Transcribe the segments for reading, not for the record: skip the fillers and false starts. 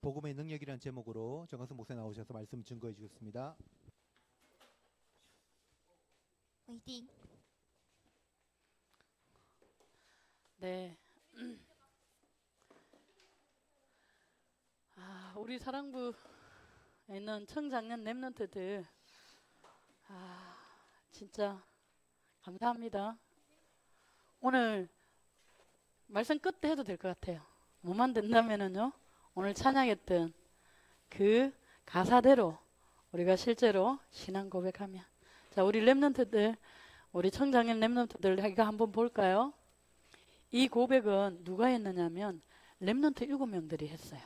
복음의 능력이라는 제목으로 정강석 목사 나오셔서 말씀 증거해 주셨습니다. 화이팅. 네. 우리 사랑부에 있는 청장년 랩런트들 진짜 감사합니다. 오늘 말씀 끝에 해도 될 것 같아요. 뭐만 된다면은요, 오늘 찬양했던 그 가사대로 우리가 실제로 신앙 고백하면, 자, 우리 랩런트들, 우리 청장년 랩런트들 이거 한번 볼까요? 이 고백은 누가 했느냐면 랩런트 7명들이 했어요.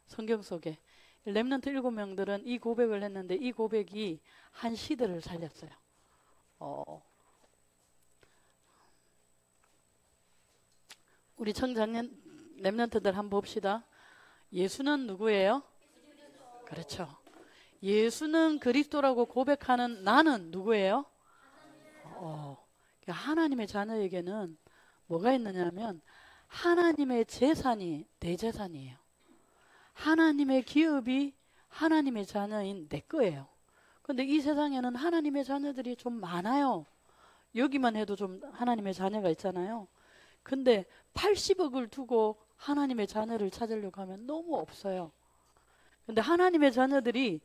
성경 속에 랩런트 7명들은 이 고백을 했는데, 이 고백이 한 시대를 살렸어요. 우리 청장년 랩런트들 한번 봅시다. 예수는 누구예요? 그렇죠. 예수는 그리스도라고 고백하는 나는 누구예요? 하나님의 자녀에게는 뭐가 있느냐면 하나님의 재산이 내 재산이에요. 하나님의 기업이 하나님의 자녀인 내 거예요. 근데 이 세상에는 하나님의 자녀들이 좀 많아요. 여기만 해도 좀 하나님의 자녀가 있잖아요. 근데 80억을 두고 하나님의 자녀를 찾으려고 하면 너무 없어요. 근데 하나님의 자녀들이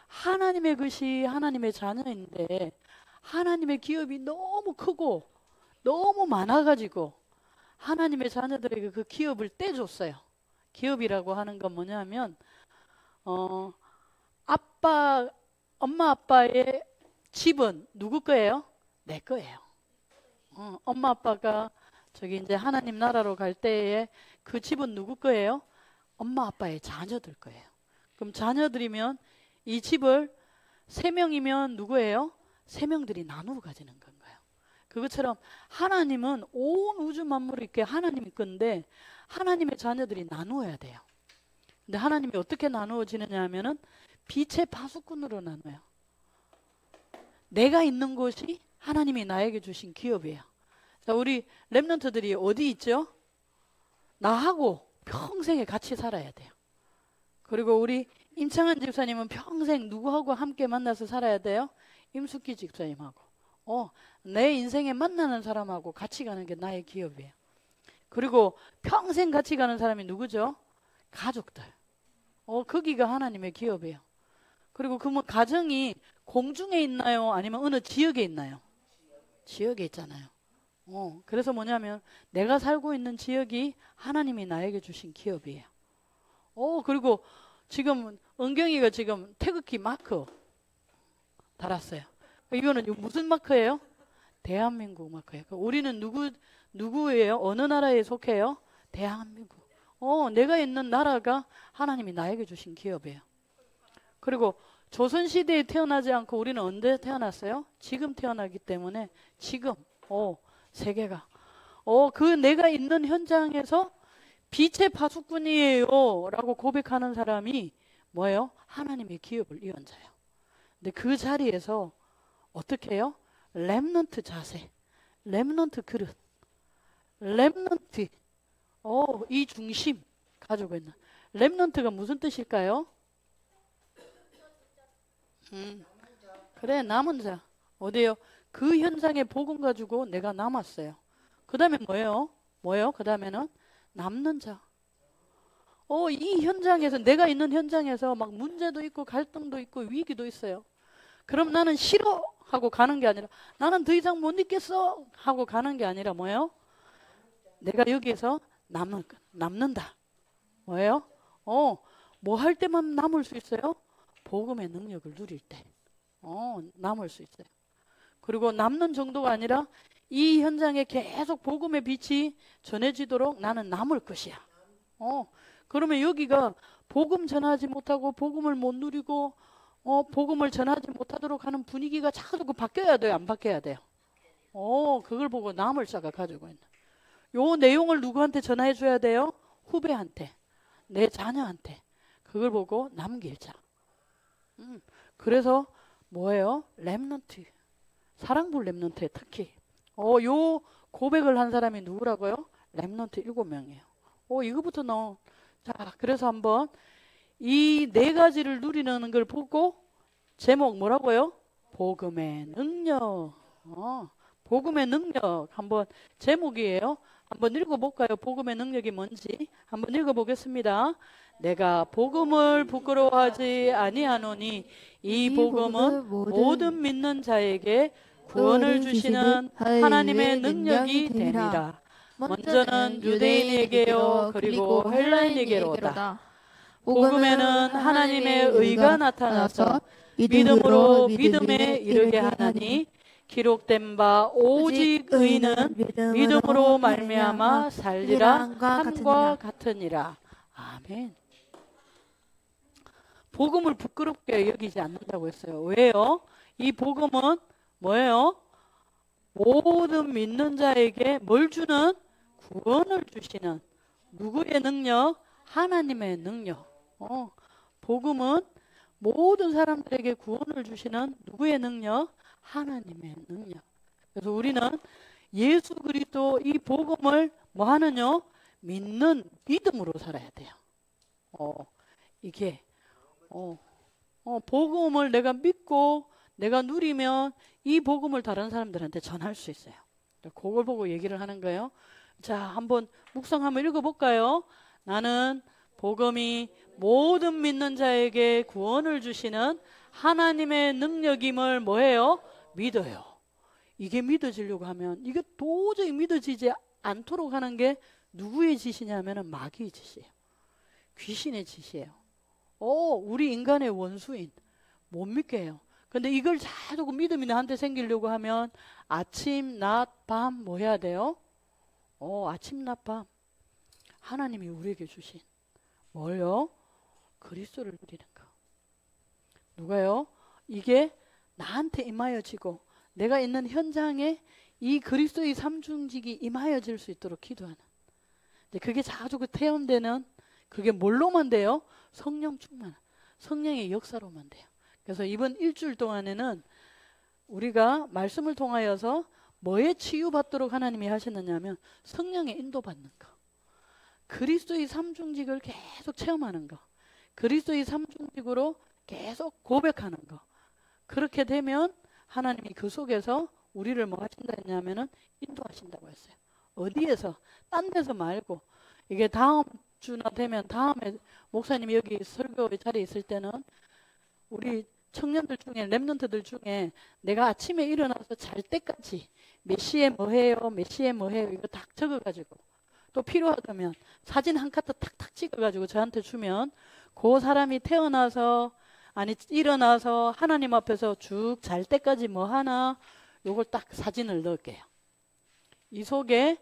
하나님의 것이 하나님의 자녀인데 하나님의 기업이 너무 크고 너무 많아가지고 하나님의 자녀들에게 그 기업을 떼줬어요. 기업이라고 하는 건 뭐냐면 엄마 아빠의 집은 누구 거예요? 내 거예요. 엄마 아빠가 저기 이제 하나님 나라로 갈 때에 그 집은 누구 거예요? 엄마 아빠의 자녀들 거예요. 그럼 자녀들이면 이 집을 3명이면 누구예요? 3명들이 나누어 가지는 건가요? 그것처럼 하나님은 온 우주 만물이 있게 하나님이 건데 하나님의 자녀들이 나누어야 돼요. 근데 하나님이 어떻게 나누어지느냐 하면은 빛의 파수꾼으로 나눠요. 내가 있는 곳이 하나님이 나에게 주신 기업이에요. 자, 우리 랩런트들이 어디 있죠? 나하고 평생에 같이 살아야 돼요. 그리고 우리 임창한 집사님은 평생 누구하고 함께 만나서 살아야 돼요? 임숙기 집사님하고. 내 인생에 만나는 사람하고 같이 가는 게 나의 기업이에요. 그리고 평생 같이 가는 사람이 누구죠? 가족들. 거기가 하나님의 기업이에요. 그리고 그러면 가정이 공중에 있나요? 아니면 어느 지역에 있나요? 지역에 있잖아요. 그래서 뭐냐면 내가 살고 있는 지역이 하나님이 나에게 주신 기업이에요. 그리고 지금 은경이가 지금 태극기 마크 달았어요. 이거는 무슨 마크예요? 대한민국 마크예요. 우리는 누구예요? 어느 나라에 속해요? 대한민국. 내가 있는 나라가 하나님이 나에게 주신 기업이에요. 그리고 조선시대에 태어나지 않고 우리는 언제 태어났어요? 지금 태어나기 때문에 지금 세계가 그 내가 있는 현장에서 빛의 파수꾼이에요 라고 고백하는 사람이 뭐예요? 하나님의 기업을 이언자예요. 근데 그 자리에서 어떻게 해요? 랩넌트 자세, 랩넌트 그릇, 랩넌트 이 중심 가지고 있는 랩넌트가 무슨 뜻일까요? 그래, 남은 자. 어디요? 그 현장의 복음 가지고 내가 남았어요. 그 다음에 뭐예요? 그 다음에는 남는 자. 이 현장에서, 내가 있는 현장에서 막 문제도 있고 갈등도 있고 위기도 있어요. 그럼 나는 싫어 하고 가는 게 아니라 나는 더 이상 못 있겠어 하고 가는 게 아니라 뭐예요? 내가 여기에서 남는다. 뭐예요? 뭐 할 때만 남을 수 있어요? 복음의 능력을 누릴 때 남을 수 있어요. 그리고 남는 정도가 아니라 이 현장에 계속 복음의 빛이 전해지도록 나는 남을 것이야. 그러면 여기가 복음 전하지 못하고 복음을 못 누리고 복음을 전하지 못하도록 하는 분위기가 자꾸 바뀌어야 돼요? 안 바뀌어야 돼요? 그걸 보고 남을 자가 가지고 있는 요 내용을 누구한테 전해 줘야 돼요? 후배한테, 내 자녀한테. 그걸 보고 남길 자. 그래서 뭐예요? 랩넌트, 사랑부 랩넌트에 특히 요 고백을 한 사람이 누구라고요? 랩넌트 7명이에요. 이거부터 자, 그래서 한번 이 네 가지를 누리는 걸 보고 제목 뭐라고요? 복음의 능력. 복음의 능력. 한번 제목이에요. 한번 읽어볼까요? 복음의 능력이 뭔지 한번 읽어보겠습니다. 내가 복음을 부끄러워하지 아니하노니 이 복음은 모든 믿는 자에게 구원을 주시는 하나님의 능력이 되니라. 먼저는 유대인에게요 그리고 헬라인에게로다. 복음에는 하나님의 의가 나타나서 믿음으로 믿음에 이르게 하나니 기록된 바 오직 의는 믿음으로 말미암아 살리라 함과 같으니라. 아멘. 복음을 부끄럽게 여기지 않는다고 했어요. 왜요? 이 복음은 뭐예요? 모든 믿는 자에게 뭘 주는? 구원을 주시는 누구의 능력? 하나님의 능력. 복음은 모든 사람들에게 구원을 주시는 누구의 능력? 하나님의 능력. 그래서 우리는 예수 그리스도 이 복음을 뭐 하느냐? 믿는 믿음으로 살아야 돼요. 이게 복음을 내가 믿고 내가 누리면 이 복음을 다른 사람들한테 전할 수 있어요. 그걸 보고 얘기를 하는 거예요. 자, 한번 묵상 한번 읽어볼까요? 나는 복음이 모든 믿는 자에게 구원을 주시는 하나님의 능력임을 뭐해요? 믿어요. 이게 믿어지려고 하면 이게 도저히 믿어지지 않도록 하는 게 누구의 짓이냐면 마귀의 짓이에요. 귀신의 짓이에요. 우리 인간의 원수인 못 믿게 해요. 근데 이걸 자꾸 믿음이 나한테 생기려고 하면 아침, 낮, 밤 뭐 해야 돼요? 아침, 낮, 밤 하나님이 우리에게 주신 뭘요? 그리스도를 누리는 거. 누가요? 이게 나한테 임하여지고 내가 있는 현장에 이 그리스도의 삼중직이 임하여질 수 있도록 기도하는. 근데 그게 자주 태연되는 그게 뭘로만 돼요? 성령 충만, 성령의 역사로만 돼요. 그래서 이번 일주일 동안에는 우리가 말씀을 통하여서 뭐에 치유받도록 하나님이 하시느냐면 성령의 인도받는 거, 그리스도의 삼중직을 계속 체험하는 거, 그리스도의 삼중직으로 계속 고백하는 거. 그렇게 되면 하나님이 그 속에서 우리를 뭐 하신다 했냐면은 인도하신다고 했어요. 어디에서? 딴 데서 말고. 이게 다음 주나 되면 다음에 목사님이 여기 설교 자리에 있을 때는 우리 청년들 중에 랩런트들 중에 내가 아침에 일어나서 잘 때까지 몇 시에 뭐 해요, 몇 시에 뭐 해요 이거 딱 적어가지고 또 필요하다면 사진 한 카트 탁탁 찍어가지고 저한테 주면 그 사람이 태어나서 아니 일어나서 하나님 앞에서 쭉 잘 때까지 뭐 하나 요걸 딱 사진을 넣을게요. 이 속에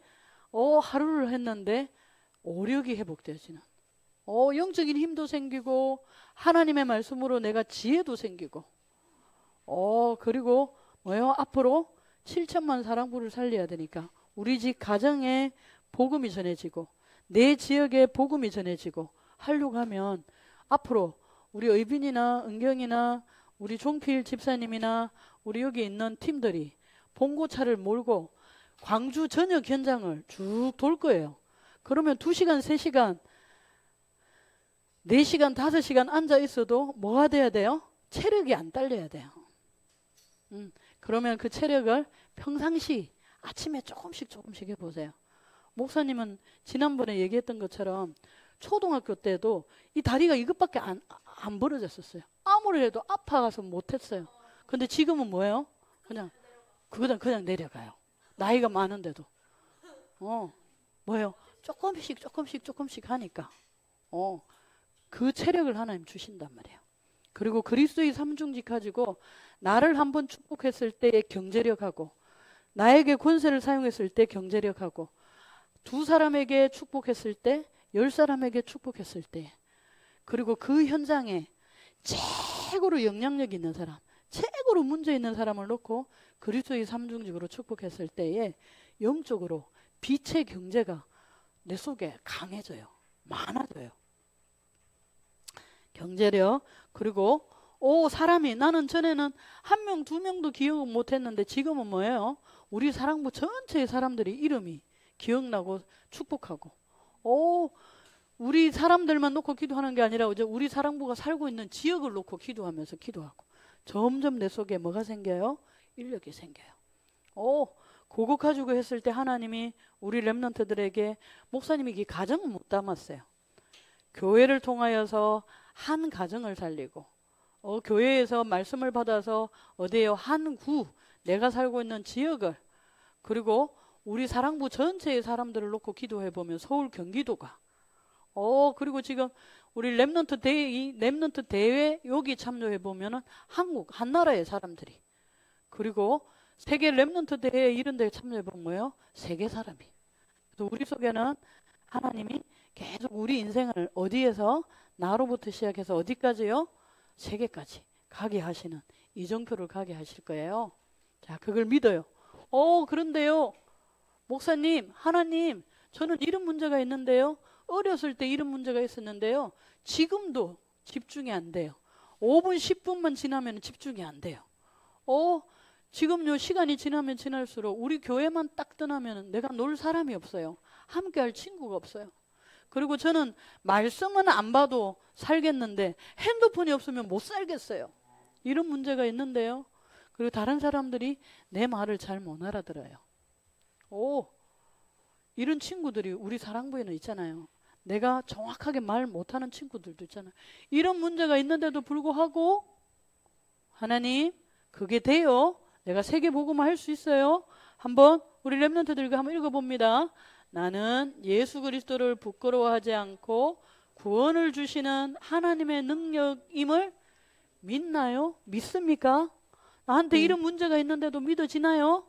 하루를 했는데 오력이 회복되어지는 영적인 힘도 생기고 하나님의 말씀으로 내가 지혜도 생기고 그리고 뭐요? 앞으로 7천만 사랑부를 살려야 되니까 우리 집 가정에 복음이 전해지고 내 지역에 복음이 전해지고 하려고 하면 앞으로 우리 의빈이나 은경이나 우리 종필 집사님이나 우리 여기 있는 팀들이 봉고차를 몰고 광주 전역 현장을 쭉 돌 거예요. 그러면 2시간, 3시간, 4시간, 5시간 앉아 있어도 뭐가 돼야 돼요? 체력이 안 딸려야 돼요. 그러면 그 체력을 평상시 아침에 조금씩 해보세요. 목사님은 지난번에 얘기했던 것처럼 초등학교 때도 이 다리가 이것밖에 안 벌어졌었어요. 아무리 해도 아파가서 못했어요. 근데 지금은 뭐예요? 그냥 내려가요. 나이가 많은데도. 뭐예요? 조금씩 하니까. 그 체력을 하나님 주신단 말이에요. 그리고 그리스도의 삼중직 가지고 나를 한번 축복했을 때의 경제력하고 나에게 권세를 사용했을 때 경제력하고 2사람에게 축복했을 때 10사람에게 축복했을 때 그리고 그 현장에 최고로 영향력 있는 사람 최고로 문제 있는 사람을 놓고 그리스도의 삼중직으로 축복했을 때에 영적으로 빛의 경제가 내 속에 강해져요. 많아져요. 경제력. 그리고 사람이 나는 전에는 1명, 2명도 기억을 못했는데 지금은 뭐예요? 우리 사랑부 전체의 사람들이 이름이 기억나고 축복하고 우리 사람들만 놓고 기도하는 게 아니라 이제 우리 사랑부가 살고 있는 지역을 놓고 기도하면서 기도하고 점점 내 속에 뭐가 생겨요? 인력이 생겨요. 그거 가지고 했을 때 하나님이 우리 렘넌트들에게 목사님이 이 가정은 못 담았어요. 교회를 통하여서 한 가정을 살리고 교회에서 말씀을 받아서 어디에요? 한 구, 내가 살고 있는 지역을, 그리고 우리 사랑부 전체의 사람들을 놓고 기도해 보면 서울 경기도가 그리고 지금 우리 렘넌트 대회 여기 참여해 보면은 한국 한 나라의 사람들이, 그리고 세계 렘넌트 대회 이런 데 참여해 보면 뭐예요? 세계 사람이. 그래서 우리 속에는 하나님이 계속 우리 인생을 어디에서 나로부터 시작해서 어디까지요? 세계까지 가게 하시는 이정표를 가게 하실 거예요. 자, 그걸 믿어요. 그런데요, 목사님, 하나님, 저는 이런 문제가 있는데요. 어렸을 때 이런 문제가 있었는데요. 지금도 집중이 안 돼요. 5분, 10분만 지나면 집중이 안 돼요. 지금요, 시간이 지나면 지날수록 우리 교회만 딱 떠나면 내가 놀 사람이 없어요. 함께 할 친구가 없어요. 그리고 저는 말씀은 안 봐도 살겠는데 핸드폰이 없으면 못 살겠어요. 이런 문제가 있는데요. 그리고 다른 사람들이 내 말을 잘 못 알아들어요. 이런 친구들이 우리 사랑부에는 있잖아요. 내가 정확하게 말 못하는 친구들도 있잖아요. 이런 문제가 있는데도 불구하고 하나님, 그게 돼요. 내가 세계복음화 할 수 있어요. 한번 우리 렘넌트들과 한번 읽어봅니다. 나는 예수 그리스도를 부끄러워하지 않고 구원을 주시는 하나님의 능력임을 믿나요? 믿습니까? 나한테 이런 문제가 있는데도 믿어지나요?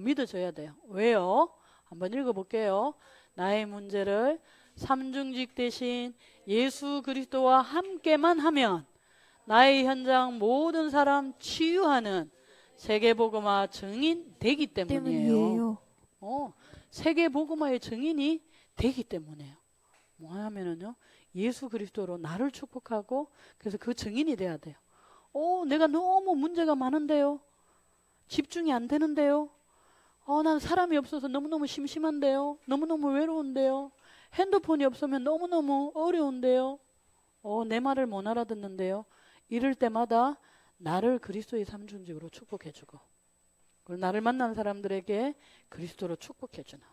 믿어져야 돼요. 왜요? 한번 읽어볼게요. 나의 문제를 삼중직 대신 예수 그리스도와 함께만 하면 나의 현장 모든 사람 치유하는 세계복음화 증인 되기 때문이에요. 세계복음화의 증인이 되기 때문이에요. 뭐 하면은요, 예수 그리스도로 나를 축복하고 그래서 그 증인이 돼야 돼요. 내가 너무 문제가 많은데요. 집중이 안 되는데요. 난 사람이 없어서 너무너무 심심한데요. 너무너무 외로운데요. 핸드폰이 없으면 너무너무 어려운데요. 내 말을 못 알아듣는데요. 이럴 때마다 나를 그리스도의 삼중직으로 축복해주고, 그리고 나를 만난 사람들에게 그리스도로 축복해주는.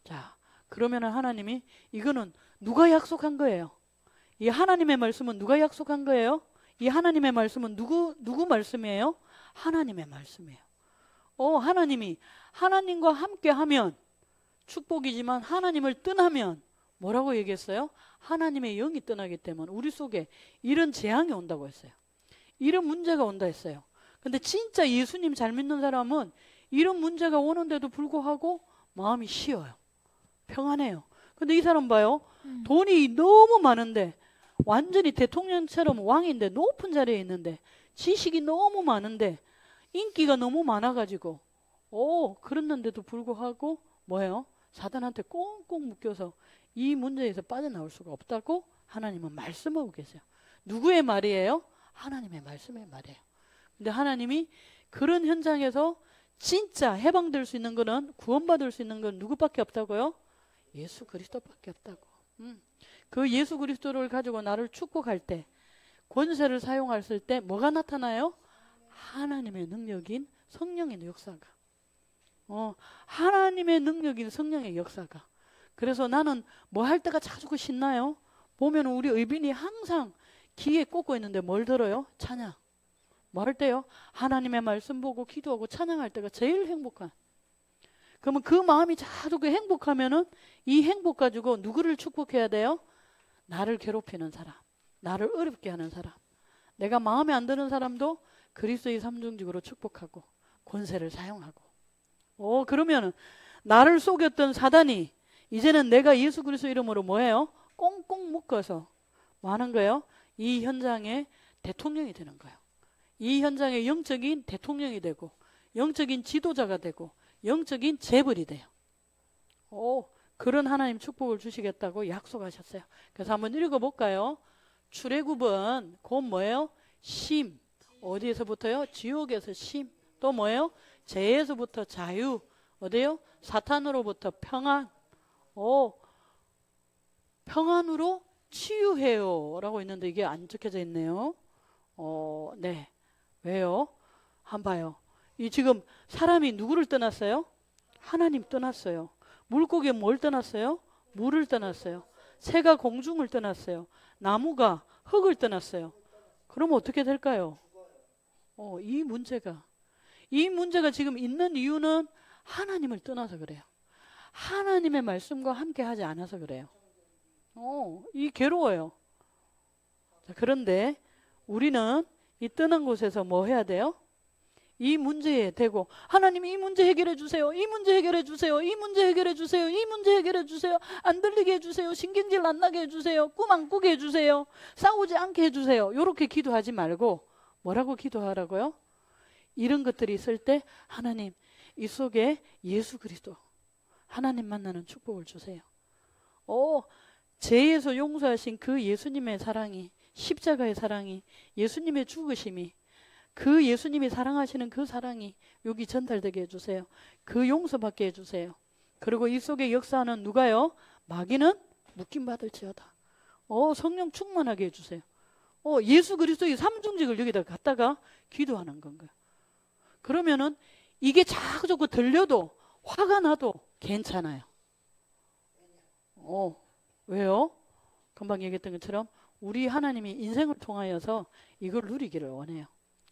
자, 그러면 하나님이, 이거는 누가 약속한 거예요? 이 하나님의 말씀은 누가 약속한 거예요? 이 하나님의 말씀은 누구 말씀이에요? 하나님의 말씀이에요. 하나님이 하나님과 함께 하면 축복이지만 하나님을 떠나면 뭐라고 얘기했어요? 하나님의 영이 떠나기 때문에 우리 속에 이런 재앙이 온다고 했어요. 이런 문제가 온다 했어요. 근데 진짜 예수님 잘 믿는 사람은 이런 문제가 오는데도 불구하고 마음이 쉬어요. 평안해요. 근데 이 사람 봐요. 돈이 너무 많은데, 완전히 대통령처럼 왕인데, 높은 자리에 있는데, 지식이 너무 많은데, 인기가 너무 많아가지고, 그랬는데도 불구하고 뭐예요? 사단한테 꽁꽁 묶여서 이 문제에서 빠져나올 수가 없다고 하나님은 말씀하고 계세요. 누구의 말이에요? 하나님의 말씀의 말이에요. 근데 하나님이 그런 현장에서 진짜 해방될 수 있는 거는, 구원받을 수 있는 건 누구밖에 없다고요? 예수 그리스도밖에 없다고. 그 예수 그리스도를 가지고 나를 축복할 때, 권세를 사용했을 때 뭐가 나타나요? 하나님의 능력인 성령의 역사가. 하나님의 능력인 성령의 역사가. 그래서 나는 뭐 할 때가 자주 신나요? 보면 우리 의빈이 항상 귀에 꽂고 있는데 뭘 들어요? 찬양. 뭐 할 때요? 하나님의 말씀 보고 기도하고 찬양할 때가 제일 행복한. 그러면 그 마음이 자주 행복하면은 이 행복 가지고 누구를 축복해야 돼요? 나를 괴롭히는 사람, 나를 어렵게 하는 사람, 내가 마음에 안 드는 사람도 그리스도의 삼중직으로 축복하고 권세를 사용하고. 그러면은 나를 속였던 사단이 이제는 내가 예수 그리스도 이름으로 뭐예요? 꽁꽁 묶어서 뭐 하는 거예요? 이 현장의 대통령이 되는 거예요. 이 현장의 영적인 대통령이 되고, 영적인 지도자가 되고, 영적인 재벌이 돼요. 그런 하나님 축복을 주시겠다고 약속하셨어요. 그래서 한번 읽어볼까요? 출애굽은 곧 뭐예요? 심. 어디에서부터요? 지옥에서 심. 또 뭐예요? 죄에서부터 자유. 어디요? 사탄으로부터 평안. 평안으로 치유해요 라고 있는데 이게 안 적혀져 있네요. 네. 왜요? 한번 봐요. 이 지금 사람이 누구를 떠났어요? 하나님 떠났어요. 물고기가 뭘 떠났어요? 물을 떠났어요. 새가 공중을 떠났어요. 나무가 흙을 떠났어요. 그럼 어떻게 될까요? 이 문제가 지금 있는 이유는 하나님을 떠나서 그래요. 하나님의 말씀과 함께 하지 않아서 그래요. 이 괴로워요. 자, 그런데 우리는 이 떠난 곳에서 뭐 해야 돼요? 이 문제에 대고 하나님 이 문제 해결해 주세요. 이 문제 해결해 주세요. 이 문제 해결해 주세요. 이 문제 해결해 주세요. 안 들리게 해주세요. 신경질 안 나게 해주세요. 꿈 안 꾸게 해주세요. 싸우지 않게 해주세요. 이렇게 기도하지 말고 뭐라고 기도하라고요? 이런 것들이 있을 때 하나님 이 속에 예수 그리스도 하나님 만나는 축복을 주세요. 죄에서 용서하신 그 예수님의 사랑이 십자가의 사랑이 예수님의 죽으심이 그 예수님이 사랑하시는 그 사랑이 여기 전달되게 해주세요. 그 용서받게 해주세요. 그리고 이 속에 역사하는 누가요? 마귀는 묶임받을지어다. 성령 충만하게 해주세요. 예수 그리스도의 삼중직을 여기다 갖다가 기도하는 건가요? 그러면은 이게 자꾸 들려도 화가 나도 괜찮아요. 왜요? 금방 얘기했던 것처럼 우리 하나님이 인생을 통하여서 이걸 누리기를 원해요.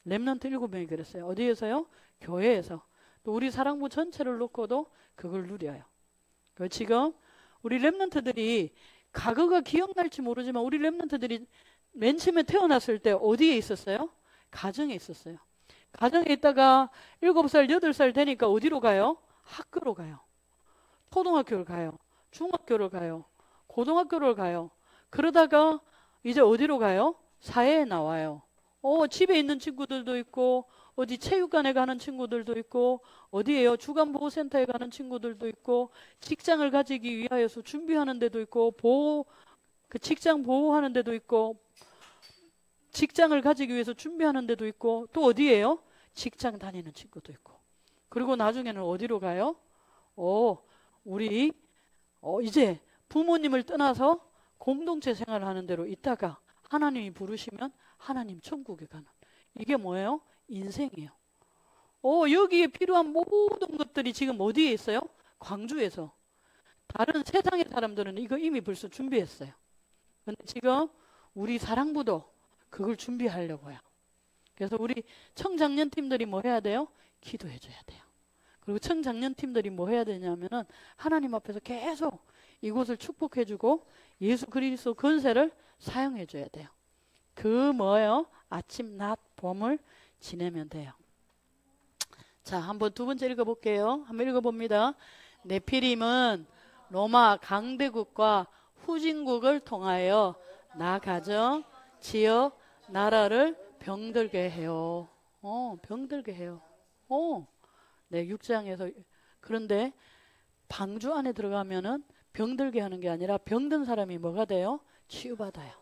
렘넌트 7명이 그랬어요. 어디에서요? 교회에서. 또 우리 사랑부 전체를 놓고도 그걸 누려요. 지금 우리 렘넌트들이 과거가 기억날지 모르지만 우리 렘넌트들이 맨 처음에 태어났을 때 어디에 있었어요? 가정에 있었어요. 가정에 있다가 7살, 8살 되니까 어디로 가요? 학교로 가요. 초등학교를 가요. 중학교를 가요. 고등학교를 가요. 그러다가 이제 어디로 가요? 사회에 나와요. 집에 있는 친구들도 있고 어디 체육관에 가는 친구들도 있고 어디에요? 주간보호센터에 가는 친구들도 있고 직장을 가지기 위하여서 준비하는 데도 있고 그 직장 보호하는 데도 있고 직장을 가지기 위해서 준비하는 데도 있고 또 어디에요? 직장 다니는 친구도 있고 그리고 나중에는 어디로 가요? 우리 이제 부모님을 떠나서 공동체 생활을 하는 대로 있다가 하나님이 부르시면 하나님 천국에 가는 이게 뭐예요? 인생이에요. 여기에 필요한 모든 것들이 지금 어디에 있어요? 광주에서. 다른 세상의 사람들은 이거 이미 벌써 준비했어요. 근데 지금 우리 사랑부도 그걸 준비하려고요. 그래서 우리 청장년 팀들이 뭐 해야 돼요? 기도해 줘야 돼요. 그리고 청장년 팀들이 뭐 해야 되냐면은 하나님 앞에서 계속 이곳을 축복해 주고 예수 그리스도 권세를 사용해 줘야 돼요. 그 뭐예요? 아침, 낮, 봄을 지내면 돼요. 자, 한번 두 번째 읽어볼게요. 한번 읽어봅니다. 네피림은 로마 강대국과 후진국을 통하여 나 가정, 지역, 나라를 병들게 해요. 병들게 해요. 네, 6장에서 그런데 방주 안에 들어가면은 병들게 하는 게 아니라 병든 사람이 뭐가 돼요? 치유받아요.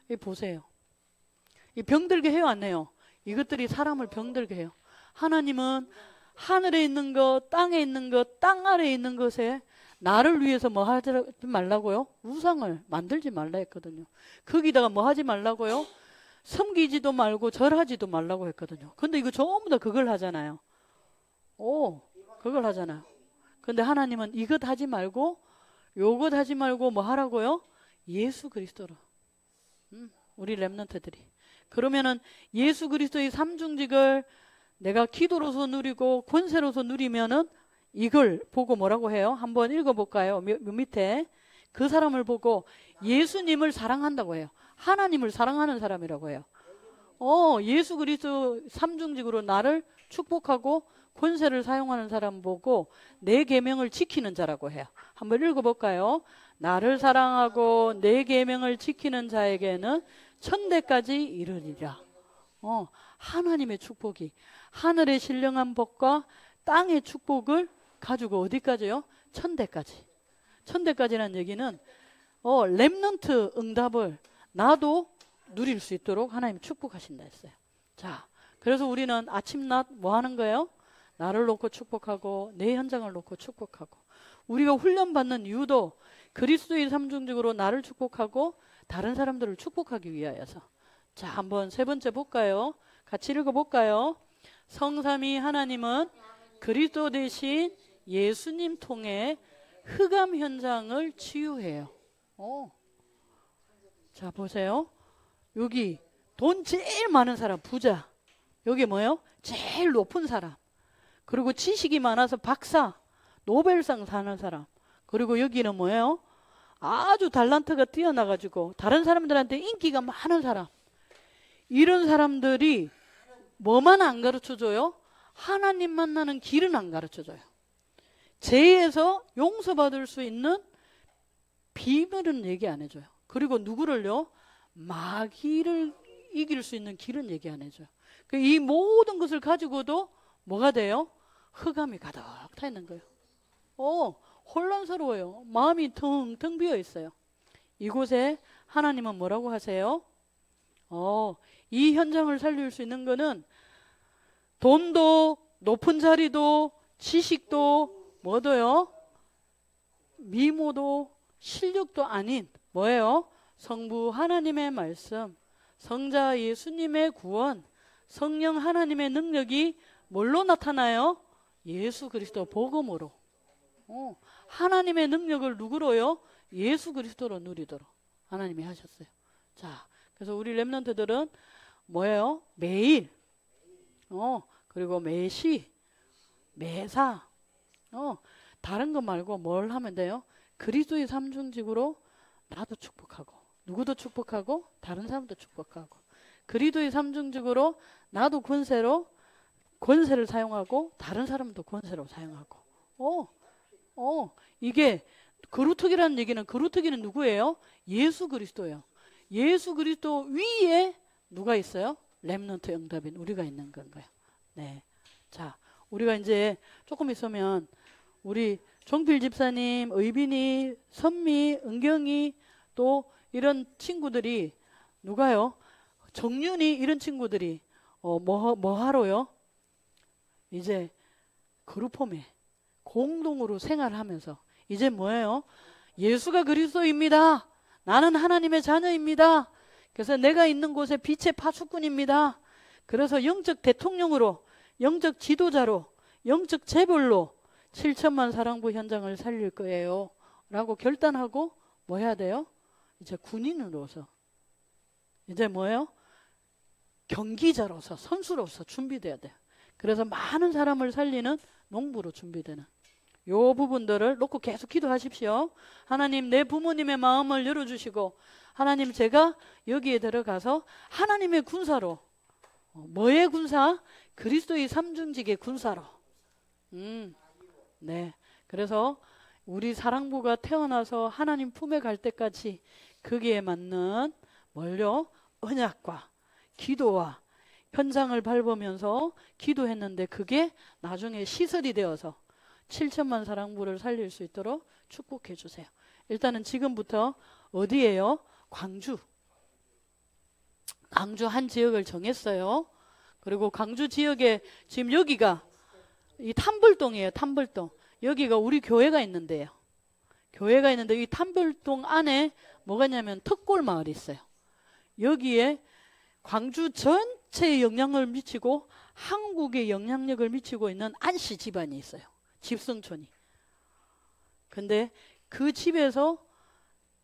이 보세요. 이 병들게 해요, 안 해요? 이것들이 사람을 병들게 해요. 하나님은 하늘에 있는 것, 땅에 있는 것, 땅 아래에 있는 것에 나를 위해서 뭐 하지 말라고요? 우상을 만들지 말라 했거든요. 거기다가 뭐 하지 말라고요? 섬기지도 말고 절하지도 말라고 했거든요. 근데 이거 전부 다 그걸 하잖아요. 그걸 하잖아요. 근데 하나님은 이것 하지 말고 요것 하지 말고 뭐 하라고요? 예수 그리스도로. 우리 렘넌트들이. 그러면은 예수 그리스도의 삼중직을 내가 기도로서 누리고 권세로서 누리면은 이걸 보고 뭐라고 해요? 한번 읽어볼까요? 밑에 그 사람을 보고 예수님을 사랑한다고 해요. 하나님을 사랑하는 사람이라고 해요. 예수 그리스도 삼중직으로 나를 축복하고 권세를 사용하는 사람 보고 내 계명을 지키는 자라고 해요. 한번 읽어볼까요? 나를 사랑하고 내 계명을 지키는 자에게는 천대까지 이르리라. 하나님의 축복이 하늘의 신령한 복과 땅의 축복을 가지고 어디까지요? 천대까지. 천대까지라는 얘기는 렘넌트 응답을 나도 누릴 수 있도록 하나님 축복하신다 했어요. 자, 그래서 우리는 아침낮 뭐 하는 거예요? 나를 놓고 축복하고 내 현장을 놓고 축복하고 우리가 훈련받는 이유도 그리스도의 삼중직으로 나를 축복하고 다른 사람들을 축복하기 위하여서. 자, 한번 세 번째 볼까요? 같이 읽어볼까요? 성삼위 하나님은 그리스도 대신 예수님 통해 흑암 현장을 치유해요. 자, 보세요. 여기 돈 제일 많은 사람, 부자. 여기 뭐예요? 제일 높은 사람. 그리고 지식이 많아서 박사, 노벨상 사는 사람. 그리고 여기는 뭐예요? 아주 달란트가 뛰어나가지고 다른 사람들한테 인기가 많은 사람. 이런 사람들이 뭐만 안 가르쳐줘요? 하나님 만나는 길은 안 가르쳐줘요. 죄에서 용서받을 수 있는 비밀은 얘기 안 해줘요. 그리고 누구를요? 마귀를 이길 수 있는 길은 얘기 안 해줘요. 이 모든 것을 가지고도 뭐가 돼요? 흑암이 가득 타 있는 거예요. 혼란스러워요. 마음이 텅텅 비어 있어요. 이곳에 하나님은 뭐라고 하세요? 이 현장을 살릴 수 있는 거는 돈도 높은 자리도 지식도 뭐도요? 미모도 실력도 아닌 뭐예요? 성부 하나님의 말씀, 성자 예수님의 구원, 성령 하나님의 능력이 뭘로 나타나요? 예수 그리스도 복음으로. 하나님의 능력을 누구로요? 예수 그리스도로 누리도록 하나님이 하셨어요. 자, 그래서 우리 렘넌트들은 뭐예요? 매일, 그리고 매시, 매사, 다른 거 말고 뭘 하면 돼요? 그리스도의 삼중직으로 나도 축복하고, 누구도 축복하고, 다른 사람도 축복하고, 그리스도의 삼중직으로 나도 권세를 사용하고, 다른 사람도 권세로 사용하고. 이게 그루터기라는 얘기는, 그루터기는 누구예요? 예수 그리스도예요. 예수 그리스도 위에 누가 있어요? 렘넌트 응답인 우리가 있는 건가요? 네. 자, 우리가 이제 조금 있으면 우리 종필 집사님, 의빈이, 선미, 은경이 또 이런 친구들이 누가요? 정윤이 이런 친구들이 뭐 하러요? 이제 그룹홈에 공동으로 생활하면서 이제 뭐예요? 예수가 그리스도입니다. 나는 하나님의 자녀입니다. 그래서 내가 있는 곳에 빛의 파수꾼입니다. 그래서 영적 대통령으로, 영적 지도자로, 영적 재벌로 7천만 사랑부 현장을 살릴 거예요 라고 결단하고 뭐 해야 돼요? 이제 군인으로서 이제 뭐예요? 경기자로서, 선수로서 준비돼야 돼요. 그래서 많은 사람을 살리는 농부로 준비되는 요 부분들을 놓고 계속 기도하십시오. 하나님, 내 부모님의 마음을 열어주시고, 하나님, 제가 여기에 들어가서 하나님의 군사로, 뭐의 군사? 그리스도의 삼중직의 군사로. 네. 그래서 우리 사랑부가 태어나서 하나님 품에 갈 때까지 거기에 맞는 뭘요? 언약과 기도와 현장을 밟으면서 기도했는데 그게 나중에 시설이 되어서 7천만 사랑부를 살릴 수 있도록 축복해 주세요. 일단은 지금부터 어디예요? 광주 한 지역을 정했어요. 그리고 광주 지역에 지금 여기가 이 탐불동이에요. 탐불동. 여기가 우리 교회가 있는데요. 교회가 있는데 이 탐불동 안에 뭐가 있냐면 특골 마을이 있어요. 여기에 광주 전체에 영향을 미치고 한국에 영향력을 미치고 있는 안씨 집안이 있어요. 집성촌이. 근데 그 집에서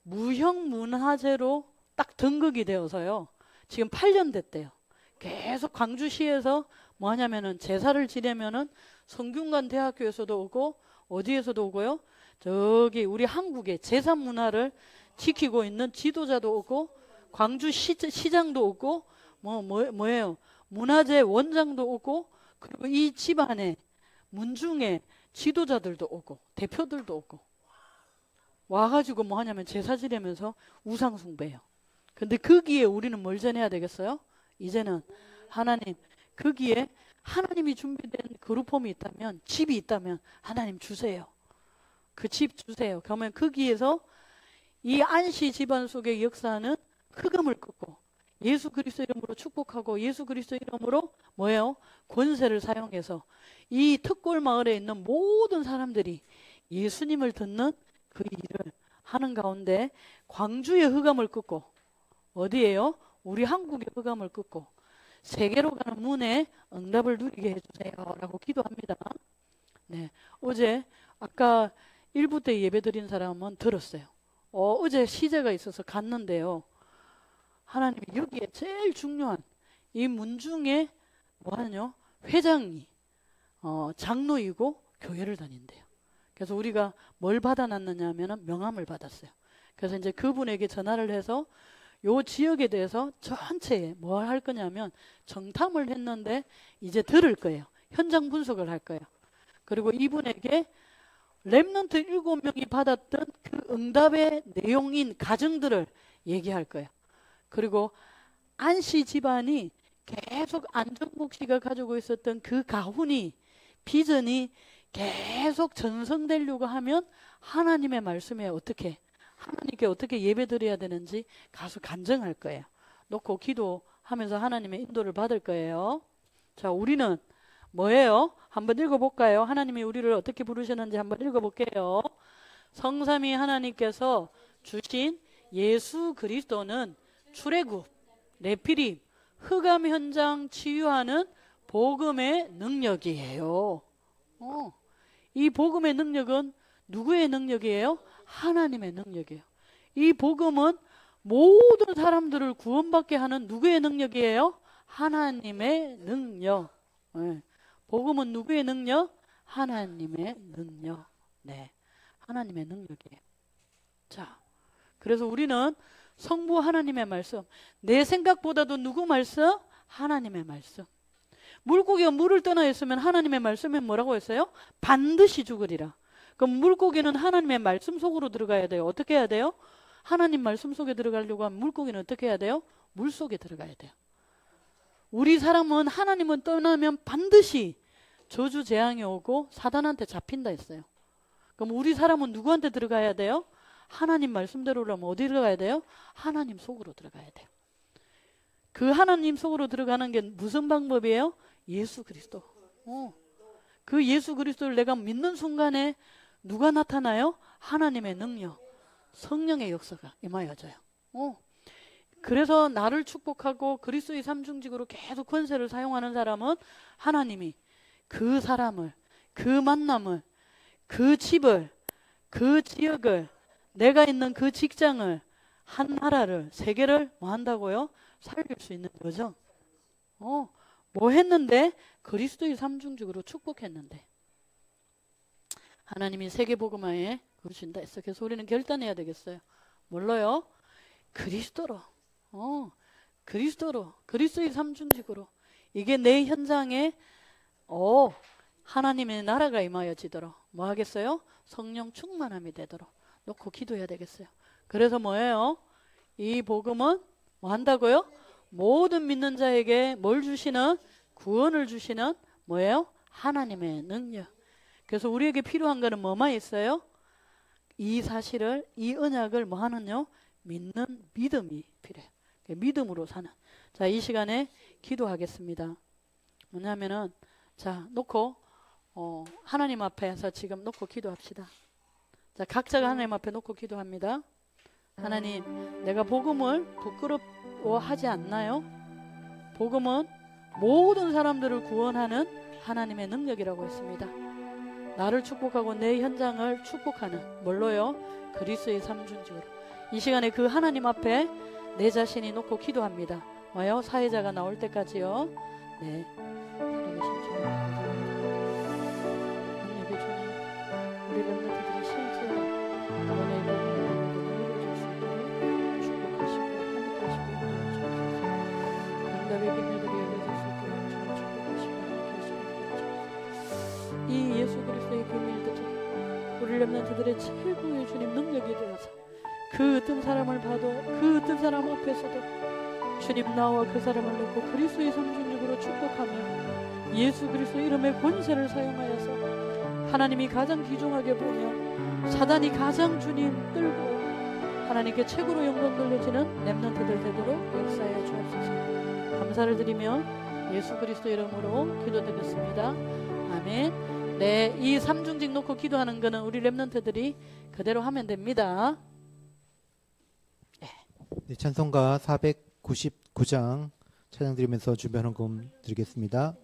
무형문화재로 딱 등극이 되어서요. 지금 8년 됐대요. 계속 광주시에서 뭐 하냐면은 제사를 지내면은 성균관 대학교에서도 오고 어디에서도 오고요. 저기 우리 한국의 제사 문화를 지키고 있는 지도자도 오고 광주 시장도 오고 뭐예요? 문화재 원장도 오고 그리고 이 집안에 문중에 지도자들도 오고 대표들도 오고 와가지고 뭐 하냐면 제사 지내면서 우상 숭배해요. 근데 거기에 우리는 뭘 전해야 되겠어요? 이제는 하나님, 거기에 하나님이 준비된 그룹홈이 있다면, 집이 있다면 하나님 주세요. 그 집 주세요. 그러면 거기에서 이 안씨 집안 속의 역사는 흑암을 끊고 예수 그리스도 이름으로 축복하고 예수 그리스도 이름으로 뭐예요? 권세를 사용해서 이 특골 마을에 있는 모든 사람들이 예수님을 듣는 그 일을 하는 가운데 광주의 흑암을 끊고 어디에요? 우리 한국의 흑암을 끊고 세계로 가는 문에 응답을 누리게 해주세요 라고 기도합니다. 네, 어제 아까 1부 때 예배 드린 사람은 들었어요. 어제 시제가 있어서 갔는데요. 하나님이 여기에 제일 중요한 이 문중에 뭐하냐? 회장이 장로이고 교회를 다닌대요. 그래서 우리가 뭘 받아놨느냐 하면 명함을 받았어요. 그래서 이제 그분에게 전화를 해서 요 지역에 대해서 전체에 뭘 할 거냐면 정탐을 했는데 이제 들을 거예요. 현장 분석을 할 거예요. 그리고 이분에게 렘넌트 7명이 받았던 그 응답의 내용인 가정들을 얘기할 거예요. 그리고 안씨 집안이 계속 안정복 씨가 가지고 있었던 그 가훈이 비전이 계속 전성되려고 하면 하나님의 말씀에 어떻게 하나님께 어떻게 예배드려야 되는지 가서 간증할 거예요. 놓고 기도하면서 하나님의 인도를 받을 거예요. 자, 우리는 뭐예요? 한번 읽어볼까요? 하나님이 우리를 어떻게 부르셨는지 한번 읽어볼게요. 성삼위 하나님께서 주신 예수 그리스도는 출애굽, 내피림, 흑암 현장 치유하는 복음의 능력이에요. 이 복음의 능력은 누구의 능력이에요? 하나님의 능력이에요. 이 복음은 모든 사람들을 구원받게 하는 누구의 능력이에요? 하나님의 능력. 네. 복음은 누구의 능력? 하나님의 능력. 네, 하나님의 능력이에요. 자, 그래서 우리는 성부 하나님의 말씀, 내 생각보다도 누구 말씀? 하나님의 말씀. 물고기가 물을 떠나 있으면 하나님의 말씀에 뭐라고 했어요? 반드시 죽으리라. 그럼 물고기는 하나님의 말씀 속으로 들어가야 돼요. 어떻게 해야 돼요? 하나님 말씀 속에 들어가려고 하면 물고기는 어떻게 해야 돼요? 물 속에 들어가야 돼요. 우리 사람은 하나님은 떠나면 반드시 저주 재앙이 오고 사단한테 잡힌다 했어요. 그럼 우리 사람은 누구한테 들어가야 돼요? 하나님 말씀대로라면 어디 들어가야 돼요? 하나님 속으로 들어가야 돼요. 그 하나님 속으로 들어가는 게 무슨 방법이에요? 예수 그리스도. 그 예수 그리스도를 내가 믿는 순간에 누가 나타나요? 하나님의 능력, 성령의 역사가 임하여져요. 그래서 나를 축복하고 그리스도의 삼중직으로 계속 권세를 사용하는 사람은 하나님이 그 사람을, 그 만남을, 그 집을, 그 지역을, 내가 있는 그 직장을, 한 나라를, 세계를 뭐 한다고요? 살릴 수 있는 거죠. 뭐 했는데? 그리스도의 삼중직으로 축복했는데. 하나님이 세계복음화에 그러신다 했어. 그래서 우리는 결단해야 되겠어요. 뭘로요? 그리스도로. 그리스도로. 그리스도의 삼중직으로. 이게 내 현장에 하나님의 나라가 임하여지도록 뭐 하겠어요? 성령 충만함이 되도록 놓고 기도해야 되겠어요. 그래서 뭐예요? 이 복음은 뭐 한다고요? 모든 믿는 자에게 뭘 주시는? 구원을 주시는 뭐예요? 하나님의 능력. 그래서 우리에게 필요한 거는 뭐만 있어요? 이 사실을, 이 언약을 뭐 하는요? 믿는 믿음이 필요해요. 믿음으로 사는. 자, 이 시간에 기도하겠습니다. 뭐냐면은 자, 놓고 하나님 앞에서 지금 놓고 기도합시다. 자, 각자가 하나님 앞에 놓고 기도합니다. 하나님, 내가 복음을 부끄러워하지 않나요? 복음은 모든 사람들을 구원하는 하나님의 능력이라고 했습니다. 나를 축복하고 내 현장을 축복하는 뭘로요? 그리스도의 삼중직으로. 이 시간에 그 하나님 앞에 내 자신이 놓고 기도합니다. 와요? 사회자가 나올 때까지요. 네. 우리 렘넌트들이 실제 구원의 복음을 읽어줄 수 있도록 축복하시고 함께하시고 응답의 비밀들이 열려질 수 있도록 축복하시고 함께하시고 이 예수 그리스도의 비밀들이 우리 렘넌트들의 최고의 주님 능력이 되어서 그 어떤 사람을 봐도 그 어떤 사람 앞에서도 주님 나와 그 사람을 놓고 그리스도의 삼중력으로 축복하며 예수 그리스도 이름의 권세를 사용하여서 하나님이 가장 귀중하게 보며 사단이 가장 주님 끌고 하나님께 최고로 영광 돌려지는 렘넌트들 되도록 역사해 주옵소서. 감사를 드리며 예수 그리스도 이름으로 기도드렸습니다. 아멘. 네, 이 삼중직 놓고 기도하는 거는 우리 렘넌트들이 그대로 하면 됩니다. 네, 찬송가 499장 찬양 드리면서 준비하는 금 드리겠습니다.